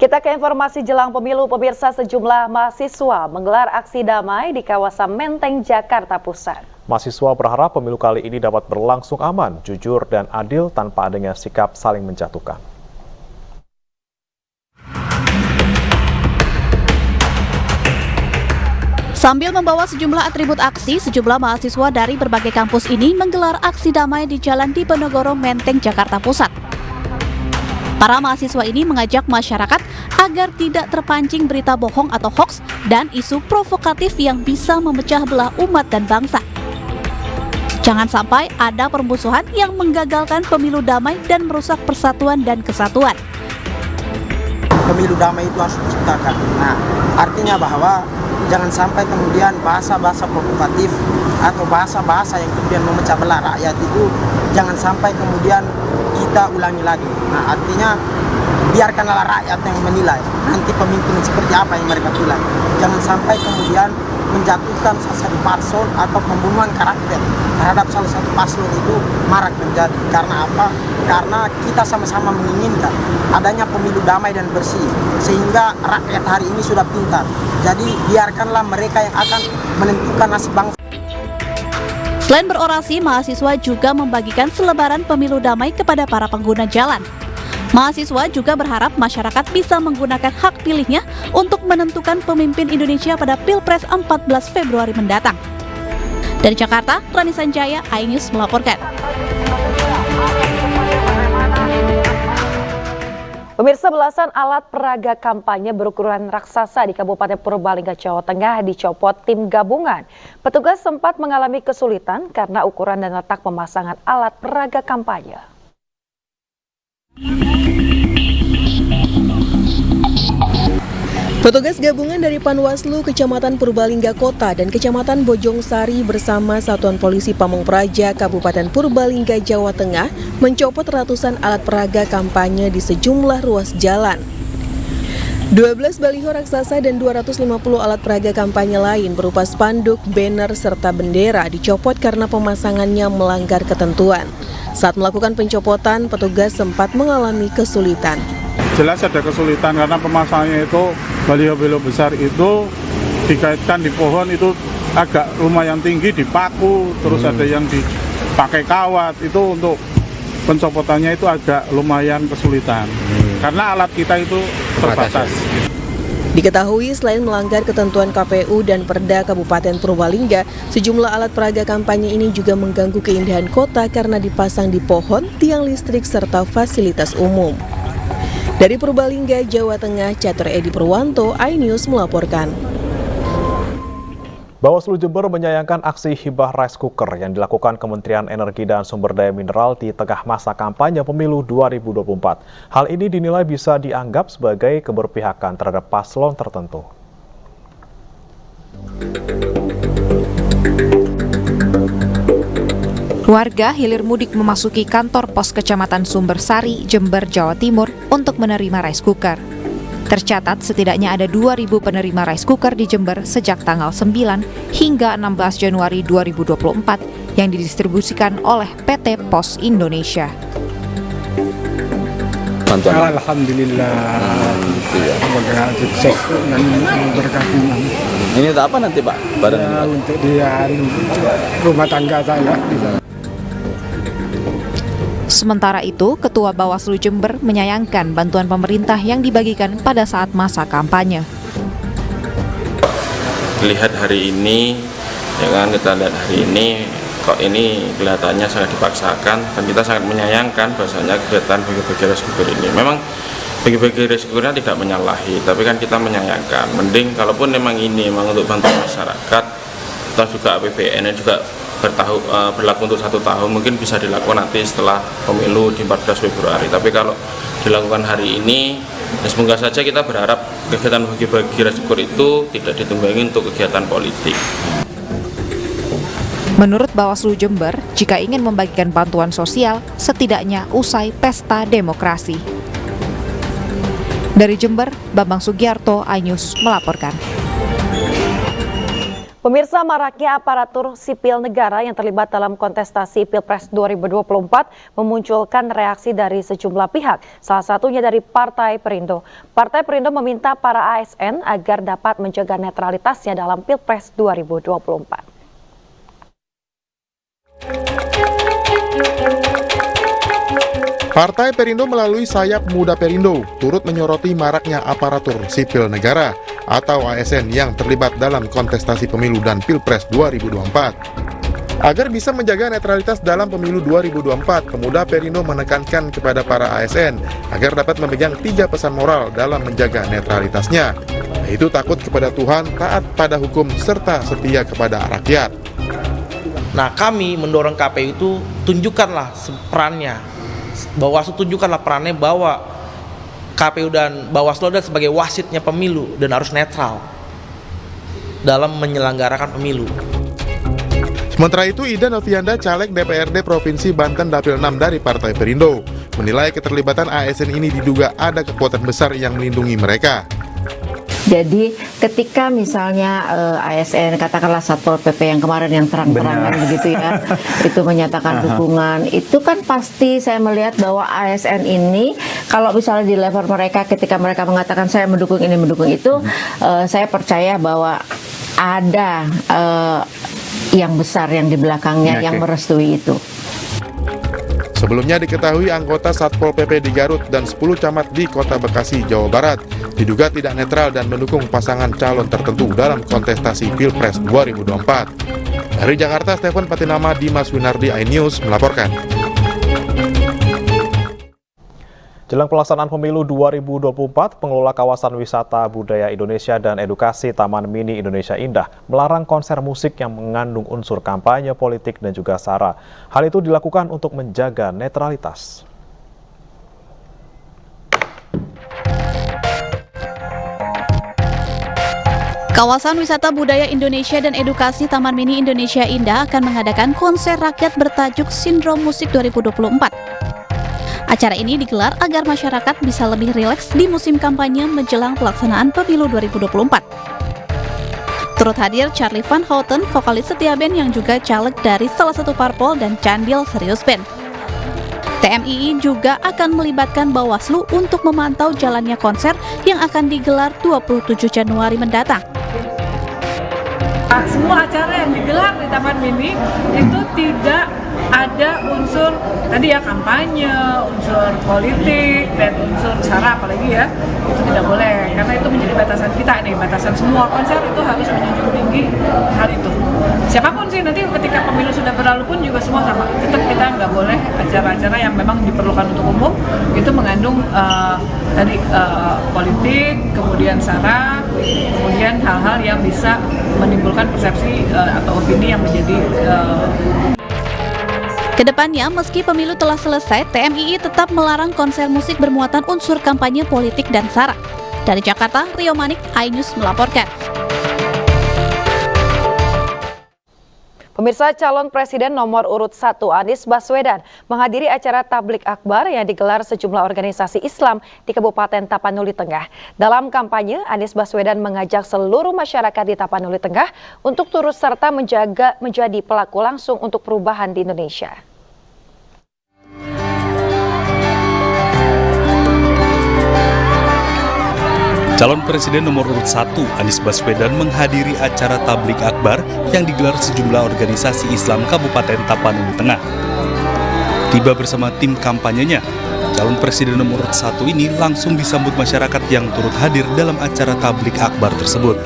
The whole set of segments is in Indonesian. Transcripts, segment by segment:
Kita ke informasi jelang pemilu. Pemirsa, sejumlah mahasiswa menggelar aksi damai di kawasan Menteng, Jakarta Pusat. Mahasiswa berharap pemilu kali ini dapat berlangsung aman, jujur, dan adil tanpa adanya sikap saling menjatuhkan. Sambil membawa sejumlah atribut aksi, sejumlah mahasiswa dari berbagai kampus ini menggelar aksi damai di Jalan Diponegoro, Menteng, Jakarta Pusat. Para mahasiswa ini mengajak masyarakat agar tidak terpancing berita bohong atau hoaks dan isu provokatif yang bisa memecah belah umat dan bangsa. Jangan sampai ada permusuhan yang menggagalkan pemilu damai dan merusak persatuan dan kesatuan. Pemilu damai itu harus diciptakan. Nah, artinya bahwa jangan sampai kemudian bahasa-bahasa provokatif atau bahasa-bahasa yang kemudian memecah belah rakyat itu jangan sampai kemudian kita ulangi lagi. Nah, artinya biarkanlah rakyat yang menilai nanti pemimpin seperti apa yang mereka pilih. Jangan sampai kemudian menjatuhkan salah satu paslon atau pembunuhan karakter terhadap salah satu paslon itu marak terjadi. Karena apa? Karena kita sama-sama menginginkan adanya pemilu damai dan bersih, sehingga rakyat hari ini sudah pintar. Jadi biarkanlah mereka yang akan menentukan nasib bangsa. Selain berorasi, mahasiswa juga membagikan selebaran pemilu damai kepada para pengguna jalan. Mahasiswa juga berharap masyarakat bisa menggunakan hak pilihnya untuk menentukan pemimpin Indonesia pada Pilpres 14 Februari mendatang. Dari Jakarta, Rani Sanjaya, iNews melaporkan. Pemirsa, belasan alat peraga kampanye berukuran raksasa di Kabupaten Purbalingga, Jawa Tengah dicopot tim gabungan. Petugas sempat mengalami kesulitan karena ukuran dan letak pemasangan alat peraga kampanye. Petugas gabungan dari Panwaslu Kecamatan Purbalingga Kota dan Kecamatan Bojong Sari bersama Satuan Polisi Pamong Praja Kabupaten Purbalingga, Jawa Tengah mencopot ratusan alat peraga kampanye di sejumlah ruas jalan. 12 baliho raksasa dan 250 alat peraga kampanye lain berupa spanduk, banner, serta bendera dicopot karena pemasangannya melanggar ketentuan. Saat melakukan pencopotan, petugas sempat mengalami kesulitan. Jelas ada kesulitan karena pemasangannya itu baliho-baliho besar itu dikaitkan di pohon itu agak lumayan tinggi, dipaku, terus ada yang dipakai kawat, itu untuk pencopotannya itu agak lumayan kesulitan karena alat kita itu terbatas. Diketahui selain melanggar ketentuan KPU dan Perda Kabupaten Purbalingga, sejumlah alat peraga kampanye ini juga mengganggu keindahan kota karena dipasang di pohon, tiang listrik, serta fasilitas umum. Dari Purbalingga, Jawa Tengah, Catur Edi Purwanto, iNews melaporkan. Bawaslu Jember menyayangkan aksi hibah rice cooker yang dilakukan Kementerian Energi dan Sumber Daya Mineral di tengah masa kampanye pemilu 2024. Hal ini dinilai bisa dianggap sebagai keberpihakan terhadap paslon tertentu. Warga hilir mudik memasuki kantor pos Kecamatan Sumber Sari, Jember, Jawa Timur untuk menerima rice cooker. Tercatat setidaknya ada 2.000 penerima rice cooker di Jember sejak tanggal 9 hingga 16 Januari 2024 yang didistribusikan oleh PT Pos Indonesia. Alhamdulillah. Semoga sukses dan berkati. Ini apa nanti Pak? Ya, untuk dia rumah tangga saya. Sementara itu, Ketua Bawaslu Jember menyayangkan bantuan pemerintah yang dibagikan pada saat masa kampanye. Lihat hari ini, ya kan, kita lihat hari ini, kok ini kelihatannya sangat dipaksakan dan kita sangat menyayangkan bahwasanya kegiatan bagi-bagi rice cooker ini. Memang bagi-bagi rice cookernya tidak menyalahi, tapi kan kita menyayangkan. Mending kalaupun memang ini memang untuk bantu masyarakat, atau juga APBN juga berlaku untuk 1 tahun, mungkin bisa dilakukan nanti setelah pemilu di 14 Februari. Tapi kalau dilakukan hari ini, ya semoga saja kita berharap kegiatan bagi-bagi rice cooker itu tidak ditunggangi untuk kegiatan politik. Menurut Bawaslu Jember, jika ingin membagikan bantuan sosial, setidaknya usai pesta demokrasi. Dari Jember, Bambang Sugiarto, iNews melaporkan. Pemirsa, maraknya aparatur sipil negara yang terlibat dalam kontestasi Pilpres 2024 memunculkan reaksi dari sejumlah pihak, salah satunya dari Partai Perindo. Partai Perindo meminta para ASN agar dapat menjaga netralitasnya dalam Pilpres 2024. Partai Perindo melalui sayap Muda Perindo turut menyoroti maraknya aparatur sipil negara atau ASN yang terlibat dalam kontestasi pemilu dan Pilpres 2024. Agar bisa menjaga netralitas dalam pemilu 2024, Pemuda Perindo menekankan kepada para ASN agar dapat memegang 3 pesan moral dalam menjaga netralitasnya, yaitu takut kepada Tuhan, taat pada hukum, serta setia kepada rakyat. Nah, kami mendorong KPU itu tunjukkanlah perannya, Bawaslu tunjukkanlah perannya bahwa KPU dan Bawaslu adalah sebagai wasitnya pemilu dan harus netral dalam menyelenggarakan pemilu. Sementara itu, Ida Novianda, caleg DPRD Provinsi Banten Dapil 6 dari Partai Perindo, menilai keterlibatan ASN ini diduga ada kekuatan besar yang melindungi mereka. Jadi ketika misalnya ASN, katakanlah Satpol PP yang kemarin yang terang-terangan begitu ya, itu menyatakan dukungan, itu kan pasti saya melihat bahwa ASN ini kalau misalnya di level mereka ketika mereka mengatakan saya mendukung ini, mendukung itu, saya percaya bahwa ada yang besar yang di belakangnya yang merestui itu. Sebelumnya diketahui anggota Satpol PP di Garut dan 10 camat di Kota Bekasi, Jawa Barat diduga tidak netral dan mendukung pasangan calon tertentu dalam kontestasi Pilpres 2024. Dari Jakarta, Stephen Patinama, Dimas Winardi, iNews melaporkan. Jelang pelaksanaan pemilu 2024, pengelola kawasan wisata budaya Indonesia dan edukasi Taman Mini Indonesia Indah melarang konser musik yang mengandung unsur kampanye politik dan juga sara. Hal itu dilakukan untuk menjaga netralitas. Kawasan Wisata Budaya Indonesia dan Edukasi Taman Mini Indonesia Indah akan mengadakan konser rakyat bertajuk Sindrom Musik 2024. Acara ini digelar agar masyarakat bisa lebih rileks di musim kampanye menjelang pelaksanaan pemilu 2024. Turut hadir Charlie Van Houten, vokalis setia band yang juga caleg dari salah satu parpol, dan Candil Serius Band. TMII juga akan melibatkan Bawaslu untuk memantau jalannya konser yang akan digelar 27 Januari mendatang. Semua acara yang digelar di Taman Mini itu tidak ada unsur tadi ya kampanye, unsur politik dan unsur sara apalagi ya, itu tidak boleh karena itu menjadi batasan kita nih, batasan semua konser itu harus menjunjung tinggi hal itu. Siapapun sih nanti ketika pemilu sudah berlalu pun juga semua sama, tetap kita nggak boleh acara-acara yang memang diperlukan untuk umum itu mengandung politik, kemudian sara, kemudian hal-hal yang bisa menimbulkan persepsi atau opini yang menjadi Kedepannya, meski pemilu telah selesai, TMII tetap melarang konser musik bermuatan unsur kampanye politik dan sara. Dari Jakarta, Rio Manik, iNews melaporkan. Pemirsa, calon presiden nomor urut 1 Anies Baswedan menghadiri acara tablik akbar yang digelar sejumlah organisasi Islam di Kabupaten Tapanuli Tengah. Dalam kampanye, Anies Baswedan mengajak seluruh masyarakat di Tapanuli Tengah untuk turut serta menjadi pelaku langsung untuk perubahan di Indonesia. Calon Presiden nomor urut 1 Anies Baswedan menghadiri acara tablik akbar yang digelar sejumlah organisasi Islam Kabupaten Tapanuli Tengah. Tiba bersama tim kampanyenya, calon Presiden nomor urut 1 ini langsung disambut masyarakat yang turut hadir dalam acara tablik akbar tersebut.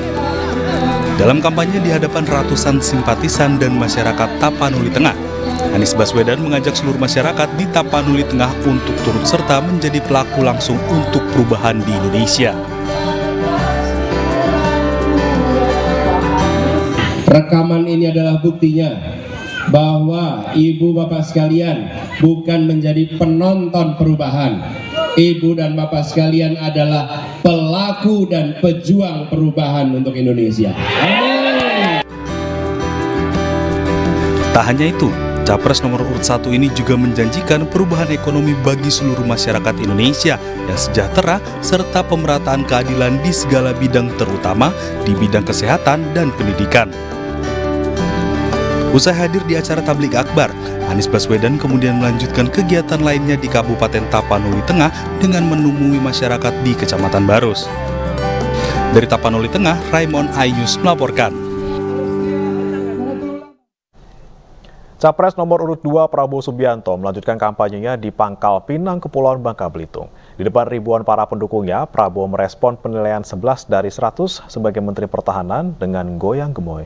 Dalam kampanye di hadapan ratusan simpatisan dan masyarakat Tapanuli Tengah, Anies Baswedan mengajak seluruh masyarakat di Tapanuli Tengah untuk turut serta menjadi pelaku langsung untuk perubahan di Indonesia. Rekaman ini adalah buktinya bahwa ibu bapak sekalian bukan menjadi penonton perubahan. Ibu dan bapak sekalian adalah pelaku dan pejuang perubahan untuk Indonesia. Amin. Tak hanya itu, Capres nomor urut 1 ini juga menjanjikan perubahan ekonomi bagi seluruh masyarakat Indonesia yang sejahtera serta pemerataan keadilan di segala bidang, terutama di bidang kesehatan dan pendidikan. Usai hadir di acara tablik akbar, Anies Baswedan kemudian melanjutkan kegiatan lainnya di Kabupaten Tapanuli Tengah dengan menemui masyarakat di Kecamatan Barus. Dari Tapanuli Tengah, Raymond Ayus melaporkan. Capres nomor urut 2 Prabowo Subianto melanjutkan kampanyenya di Pangkal Pinang, Kepulauan Bangka Belitung. Di depan ribuan para pendukungnya, Prabowo merespon penilaian 11 dari 100 sebagai Menteri Pertahanan dengan goyang gemoy.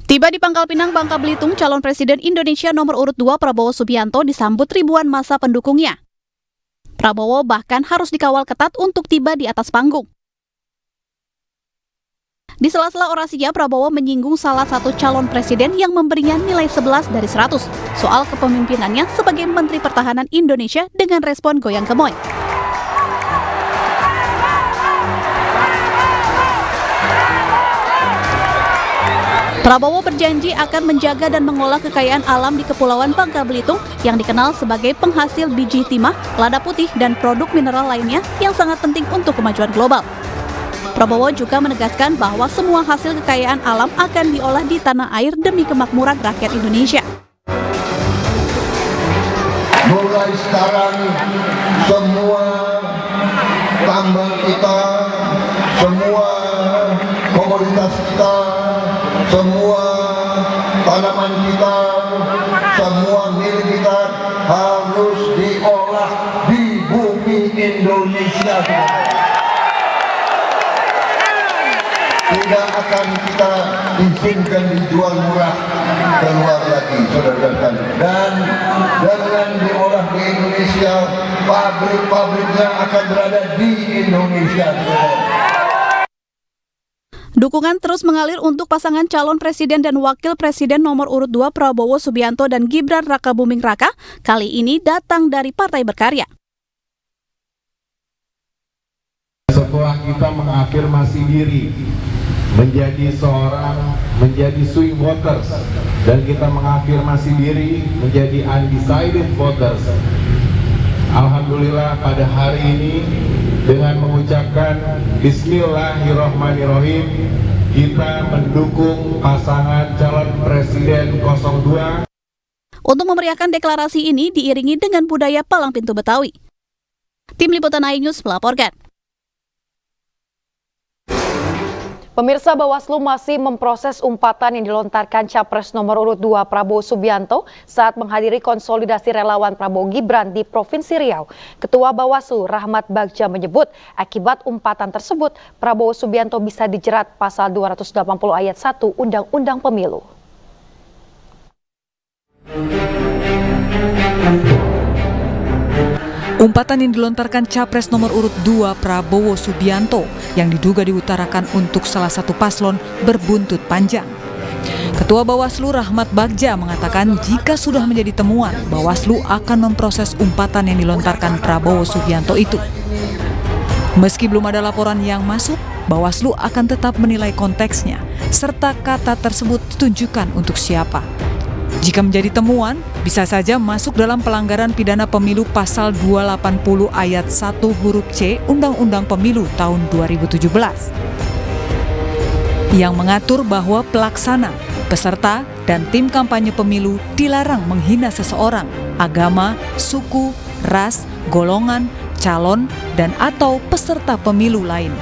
Tiba di Pangkal Pinang, Bangka Belitung, calon Presiden Indonesia nomor urut 2 Prabowo Subianto disambut ribuan massa pendukungnya. Prabowo bahkan harus dikawal ketat untuk tiba di atas panggung. Di sela-sela orasinya, Prabowo menyinggung salah satu calon presiden yang memberinya nilai 11 dari 100 soal kepemimpinannya sebagai Menteri Pertahanan Indonesia dengan respon goyang gemoy. Prabowo berjanji akan menjaga dan mengolah kekayaan alam di Kepulauan Bangka Belitung yang dikenal sebagai penghasil biji timah, lada putih, dan produk mineral lainnya yang sangat penting untuk kemajuan global. Prabowo juga menegaskan bahwa semua hasil kekayaan alam akan diolah di tanah air demi kemakmuran rakyat Indonesia. Mulai sekarang, semua tambang kita, semua komoditas kita, semua tanaman kita, semua milik kita harus diolah di bumi Indonesia. Tidak akan kita izinkan dijual murah keluar lagi, saudara-saudara. Dan dengan diolah di Indonesia, pabrik-pabriknya akan berada di Indonesia. Dukungan terus mengalir untuk pasangan calon presiden dan wakil presiden nomor urut 2 Prabowo Subianto dan Gibran Rakabuming Raka kali ini datang dari Partai Berkarya. Setelah kita mengafirmasi diri menjadi swing voters dan kita mengafirmasi diri menjadi undecided voters, alhamdulillah pada hari ini dengan mengucapkan Bismillahirrahmanirrahim kita mendukung pasangan calon presiden 02. Untuk memeriahkan deklarasi ini diiringi dengan budaya palang pintu Betawi. Tim Liputan iNews melaporkan. Pemirsa, Bawaslu masih memproses umpatan yang dilontarkan Capres nomor urut 2 Prabowo Subianto saat menghadiri konsolidasi relawan Prabowo Gibran di Provinsi Riau. Ketua Bawaslu Rahmat Bagja menyebut akibat umpatan tersebut Prabowo Subianto bisa dijerat pasal 280 ayat 1 Undang-Undang Pemilu. Umpatan yang dilontarkan Capres nomor urut 2 Prabowo Subianto yang diduga diutarakan untuk salah satu paslon berbuntut panjang. Ketua Bawaslu Rahmat Bagja mengatakan jika sudah menjadi temuan, Bawaslu akan memproses umpatan yang dilontarkan Prabowo Subianto itu. Meski belum ada laporan yang masuk, Bawaslu akan tetap menilai konteksnya, serta kata tersebut ditujukan untuk siapa. Jika menjadi temuan, bisa saja masuk dalam pelanggaran pidana pemilu pasal 280 ayat 1 huruf C Undang-Undang Pemilu tahun 2017. Yang mengatur bahwa pelaksana, peserta, dan tim kampanye pemilu dilarang menghina seseorang, agama, suku, ras, golongan, calon, dan atau peserta pemilu lain.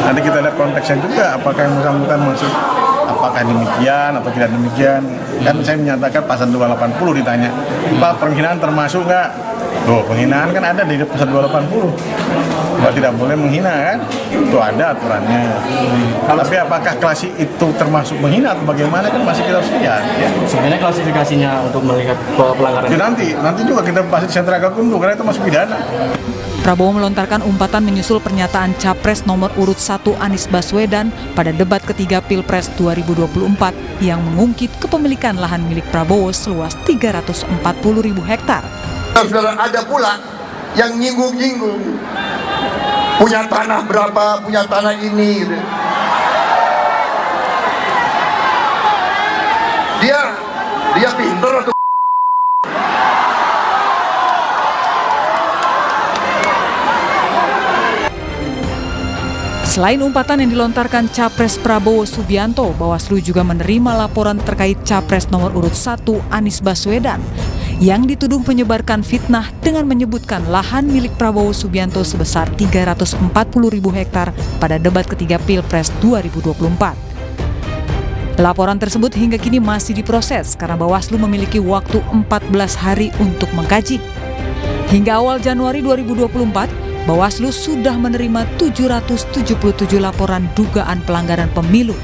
Nanti kita lihat konteksnya juga, apakah yang bersangkutan maksud apakah demikian atau tidak demikian. Kan saya menyatakan pasal 280 ditanya, Pak, penghinaan termasuk nggak? Loh, penghinaan kan ada di pasal 280. Bahwa tidak boleh menghina kan? Itu ada aturannya. Tapi apakah klasi itu termasuk menghina atau bagaimana kan masih kita harus lihat. Ya. Sebenarnya klasifikasinya untuk melihat pelanggaran. Ya, nanti juga kita bahas di sentra gakumdu karena itu masuk pidana. Prabowo melontarkan umpatan menyusul pernyataan Capres nomor urut 1 Anies Baswedan pada debat ketiga Pilpres 2024 yang mengungkit kepemilikan lahan milik Prabowo seluas 340.000 hektar. Saudara, ada pula yang nyinggung-nyinggung punya tanah berapa, punya tanah ini. Dia pintar atau Selain umpatan yang dilontarkan Capres Prabowo Subianto, Bawaslu juga menerima laporan terkait Capres nomor urut 1 Anies Baswedan yang dituduh menyebarkan fitnah dengan menyebutkan lahan milik Prabowo Subianto sebesar 340.000 hektar pada debat ketiga Pilpres 2024. Laporan tersebut hingga kini masih diproses karena Bawaslu memiliki waktu 14 hari untuk mengkaji. Hingga awal Januari 2024, Bawaslu sudah menerima 777 laporan dugaan pelanggaran pemilu.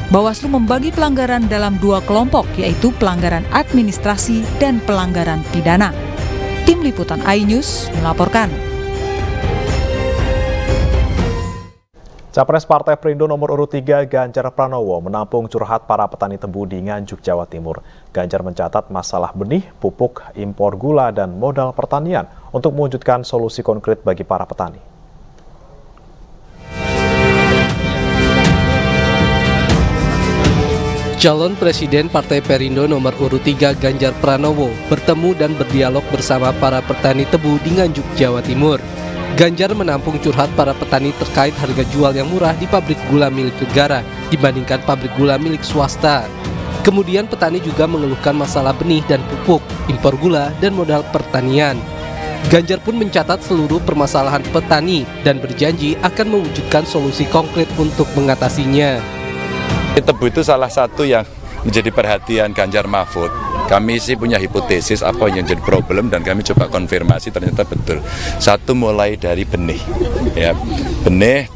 Bawaslu membagi pelanggaran dalam 2 kelompok, yaitu pelanggaran administrasi dan pelanggaran pidana. Tim Liputan iNews melaporkan. Capres Partai Perindo nomor urut 3 Ganjar Pranowo menampung curhat para petani tebu di Nganjuk, Jawa Timur. Ganjar mencatat masalah benih, pupuk, impor gula, dan modal pertanian untuk mewujudkan solusi konkret bagi para petani. Calon Presiden Partai Perindo nomor urut 3 Ganjar Pranowo bertemu dan berdialog bersama para petani tebu di Nganjuk, Jawa Timur. Ganjar menampung curhat para petani terkait harga jual yang murah di pabrik gula milik negara dibandingkan pabrik gula milik swasta. Kemudian petani juga mengeluhkan masalah benih dan pupuk, impor gula, dan modal pertanian. Ganjar pun mencatat seluruh permasalahan petani dan berjanji akan mewujudkan solusi konkret untuk mengatasinya. Tebu itu salah satu yang menjadi perhatian Ganjar Mahfud. Kami sih punya hipotesis apa yang jadi problem dan kami coba konfirmasi ternyata betul. Satu mulai dari benih, ya benih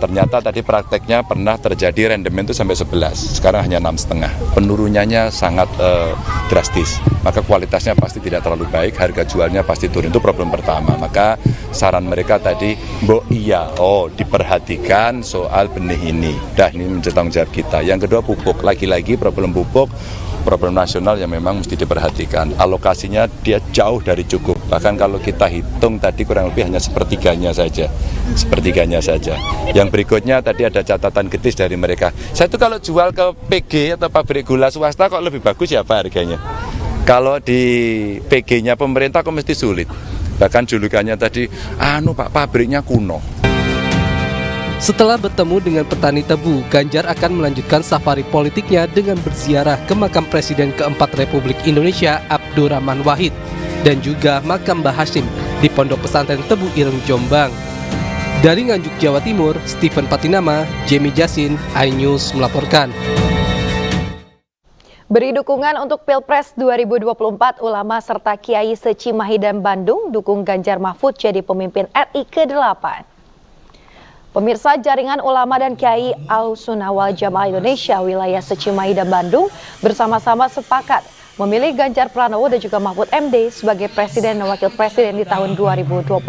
ternyata tadi prakteknya pernah terjadi rendemen itu sampai 11, sekarang hanya 6,5. Penurunannya sangat drastis, maka kualitasnya pasti tidak terlalu baik, harga jualnya pasti turun, itu problem pertama. Maka saran mereka tadi, diperhatikan soal benih ini. Ini menjadi tanggung jawab kita. Yang kedua pupuk, lagi-lagi problem pupuk, problem nasional yang memang mesti diperhatikan. Alokasinya dia jauh dari cukup. Bahkan kalau kita hitung tadi kurang lebih hanya sepertiganya saja. Yang berikutnya tadi ada catatan kritis dari mereka. Saya itu kalau jual ke PG atau pabrik gula swasta kok lebih bagus ya Pak harganya. Kalau di PG-nya pemerintah kok mesti sulit. Bahkan julukannya tadi, Pak pabriknya kuno. Setelah bertemu dengan petani tebu, Ganjar akan melanjutkan safari politiknya dengan berziarah ke makam Presiden keempat Republik Indonesia Abdurrahman Wahid dan juga makam Mbah Hashim di Pondok Pesantren Tebu Ireng, Jombang. Dari Nganjuk, Jawa Timur, Stephen Patinama, Jamie Jasin, iNews melaporkan. Beri dukungan untuk Pilpres 2024, ulama serta Kiai se-Cimahi dan Bandung dukung Ganjar Mahfud jadi pemimpin RI ke-8. Pemirsa, jaringan ulama dan Kiai Ahlussunnah wal Jamaah Indonesia wilayah se-Cimahi dan Bandung bersama-sama sepakat memilih Ganjar Pranowo dan juga Mahfud MD sebagai Presiden dan Wakil Presiden di tahun 2024.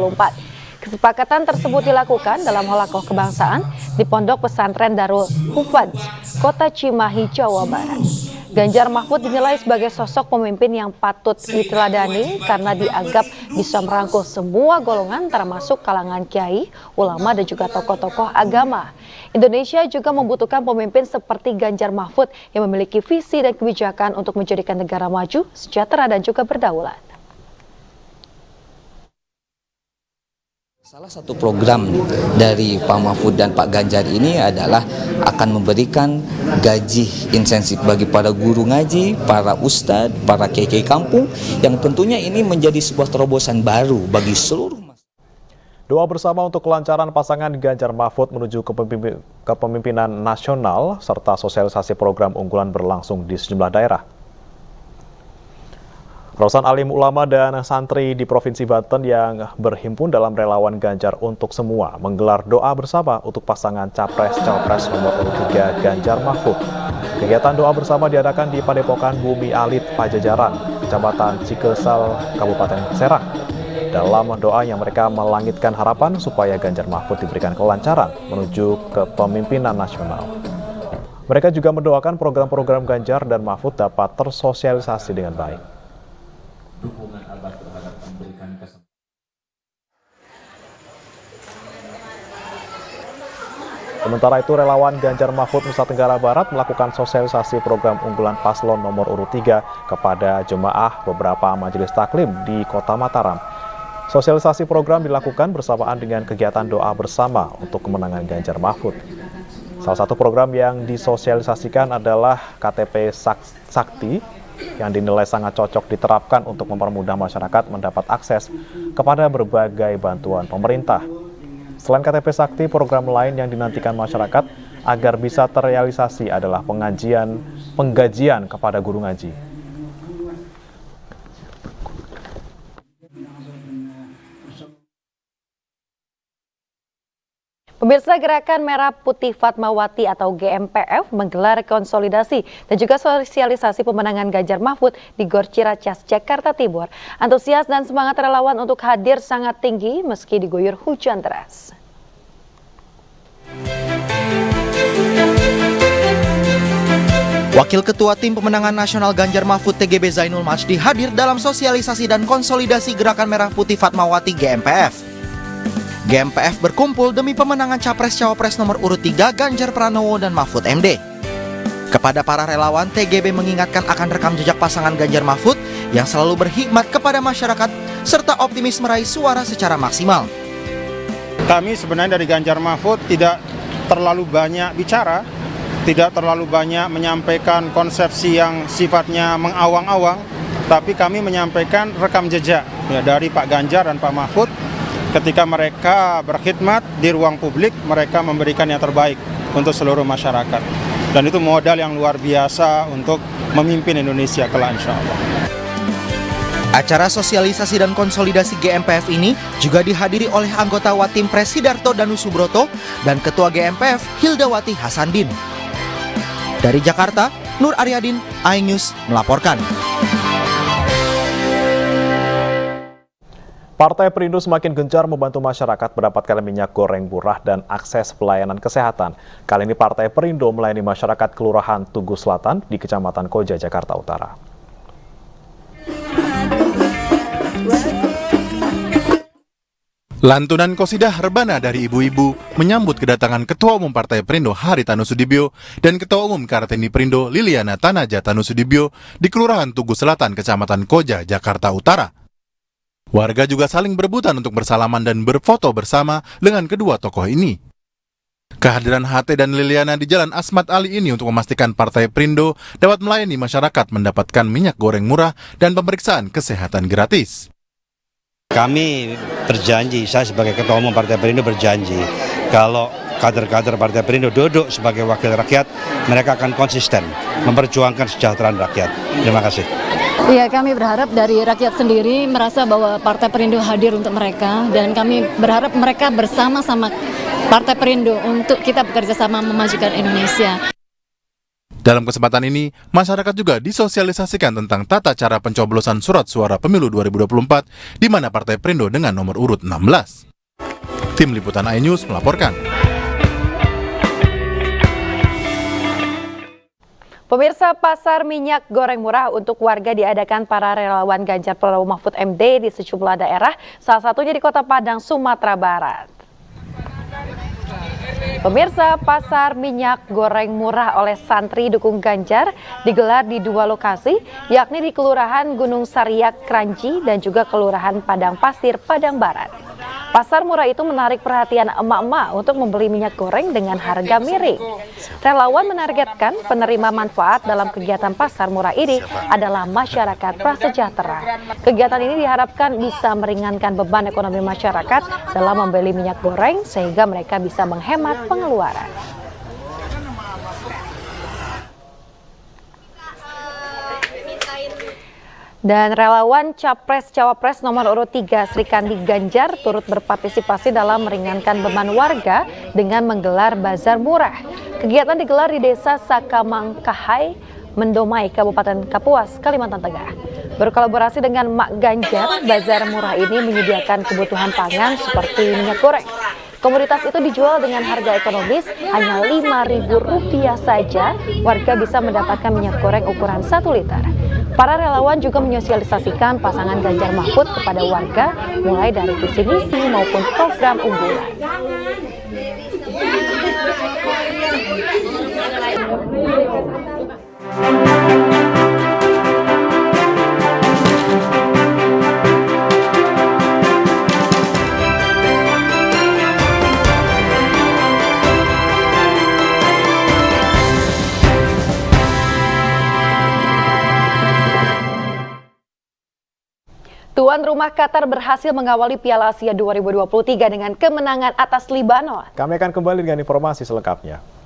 Kesepakatan tersebut dilakukan dalam halakoh kebangsaan di Pondok Pesantren Darul Hufadz, Kota Cimahi, Jawa Barat. Ganjar Mahfud dinilai sebagai sosok pemimpin yang patut diteladani karena dianggap bisa merangkul semua golongan termasuk kalangan kiai, ulama, dan juga tokoh-tokoh agama. Indonesia juga membutuhkan pemimpin seperti Ganjar Mahfud yang memiliki visi dan kebijakan untuk menjadikan negara maju, sejahtera, dan juga berdaulat. Salah satu program dari Pak Mahfud dan Pak Ganjar ini adalah akan memberikan gaji insensif bagi para guru ngaji, para ustadz, para kiai kampung, yang tentunya ini menjadi sebuah terobosan baru bagi seluruh masyarakat. Doa bersama untuk kelancaran pasangan Ganjar Mahfud menuju kepemimpinan nasional serta sosialisasi program unggulan berlangsung di sejumlah daerah. Ratusan alim ulama dan santri di Provinsi Banten yang berhimpun dalam relawan Ganjar untuk semua menggelar doa bersama untuk pasangan Capres-Cawapres nomor urut 3 Ganjar Mahfud. Kegiatan doa bersama diadakan di Padepokan Bumi Alit, Pajajaran, Kecamatan Cikesal, Kabupaten Serang. Dalam doanya mereka melangitkan harapan supaya Ganjar Mahfud diberikan kelancaran menuju kepemimpinan nasional. Mereka juga mendoakan program-program Ganjar dan Mahfud dapat tersosialisasi dengan baik. Dukungan abad terhadap memberikan kesempatan. Sementara itu, relawan Ganjar Mahfud Nusa Tenggara Barat melakukan sosialisasi program unggulan paslon nomor urut 3 kepada jemaah beberapa majelis taklim di Kota Mataram. Sosialisasi program dilakukan bersamaan dengan kegiatan doa bersama untuk kemenangan Ganjar Mahfud. Salah satu program yang disosialisasikan adalah KTP Sakti yang dinilai sangat cocok diterapkan untuk mempermudah masyarakat mendapat akses kepada berbagai bantuan pemerintah. Selain KTP Sakti, program lain yang dinantikan masyarakat agar bisa terrealisasi adalah penggajian kepada guru ngaji. Pemirsa, Gerakan Merah Putih Fatmawati atau GMPF menggelar konsolidasi dan juga sosialisasi pemenangan Ganjar Mahfud di Gor Ciracas, Jakarta Timur. Antusias dan semangat relawan untuk hadir sangat tinggi meski diguyur hujan deras. Wakil Ketua Tim Pemenangan Nasional Ganjar Mahfud TGB Zainul Majdi hadir dalam sosialisasi dan konsolidasi Gerakan Merah Putih Fatmawati GMPF. GMPF berkumpul demi pemenangan Capres-Cawapres nomor urut 3 Ganjar Pranowo dan Mahfud MD. Kepada para relawan, TGB mengingatkan akan rekam jejak pasangan Ganjar Mahfud yang selalu berhikmat kepada masyarakat serta optimis meraih suara secara maksimal. Kami sebenarnya dari Ganjar Mahfud tidak terlalu banyak bicara, tidak terlalu banyak menyampaikan konsepsi yang sifatnya mengawang-awang, tapi kami menyampaikan rekam jejak dari Pak Ganjar dan Pak Mahfud. Ketika mereka berkhidmat di ruang publik, mereka memberikan yang terbaik untuk seluruh masyarakat. Dan itu modal yang luar biasa untuk memimpin Indonesia kelak, insya Allah. Acara sosialisasi dan konsolidasi GMPF ini juga dihadiri oleh anggota Watimpres Sidarto Danusubroto dan Ketua GMPF Hildawati Hasanuddin. Dari Jakarta, Nur Aryadin, iNews melaporkan. Partai Perindo semakin gencar membantu masyarakat mendapatkan minyak goreng murah dan akses pelayanan kesehatan. Kali ini Partai Perindo melayani masyarakat Kelurahan Tugu Selatan di Kecamatan Koja, Jakarta Utara. Lantunan qosidah rebana dari ibu-ibu menyambut kedatangan Ketua Umum Partai Perindo Haritanu Sudibyo dan Ketua Umum Kartini Perindo Liliana Tanaja Tanu Sudibyo di Kelurahan Tugu Selatan, Kecamatan Koja, Jakarta Utara. Warga juga saling berebutan untuk bersalaman dan berfoto bersama dengan kedua tokoh ini. Kehadiran HT dan Liliana di Jalan Asmat Ali ini untuk memastikan Partai Perindo dapat melayani masyarakat mendapatkan minyak goreng murah dan pemeriksaan kesehatan gratis. Kami berjanji, saya sebagai Ketua Umum Partai Perindo berjanji, kalau kader-kader Partai Perindo duduk sebagai wakil rakyat, mereka akan konsisten memperjuangkan kesejahteraan rakyat. Terima kasih. Iya, kami berharap dari rakyat sendiri merasa bahwa Partai Perindo hadir untuk mereka, dan kami berharap mereka bersama-sama Partai Perindo untuk kita bekerja sama memajukan Indonesia. Dalam kesempatan ini, masyarakat juga disosialisasikan tentang tata cara pencoblosan surat suara pemilu 2024 di mana Partai Perindo dengan nomor urut 16. Tim Liputan iNews melaporkan. Pemirsa, pasar minyak goreng murah untuk warga diadakan para relawan Ganjar Pranowo Mahfud MD di sejumlah daerah, salah satunya di Kota Padang, Sumatera Barat. Pemirsa, pasar minyak goreng murah oleh santri dukung Ganjar digelar di dua lokasi, yakni di Kelurahan Gunung Sariak, Kranji, dan juga Kelurahan Padang Pasir, Padang Barat. Pasar murah itu menarik perhatian emak-emak untuk membeli minyak goreng dengan harga miring. Relawan menargetkan penerima manfaat dalam kegiatan pasar murah ini adalah masyarakat prasejahtera. Kegiatan ini diharapkan bisa meringankan beban ekonomi masyarakat dalam membeli minyak goreng sehingga mereka bisa menghemat pengeluaran. Dan relawan Capres-Cawapres nomor urut 3 Sri Kandi Ganjar turut berpartisipasi dalam meringankan beban warga dengan menggelar bazar murah. Kegiatan digelar di Desa Sakamangkahai, Mendomai, Kabupaten Kapuas, Kalimantan Tengah. Berkolaborasi dengan Mak Ganjar, bazar murah ini menyediakan kebutuhan pangan seperti minyak goreng. Komoditas itu dijual dengan harga ekonomis hanya Rp5.000 saja. Warga bisa mendapatkan minyak goreng ukuran 1 liter. Para relawan juga menyosialisasikan pasangan Ganjar Mahfud kepada warga, mulai dari visi misi maupun program unggulan. Tuan rumah Qatar berhasil mengawali Piala Asia 2023 dengan kemenangan atas Libanon. Kami akan kembali dengan informasi selengkapnya.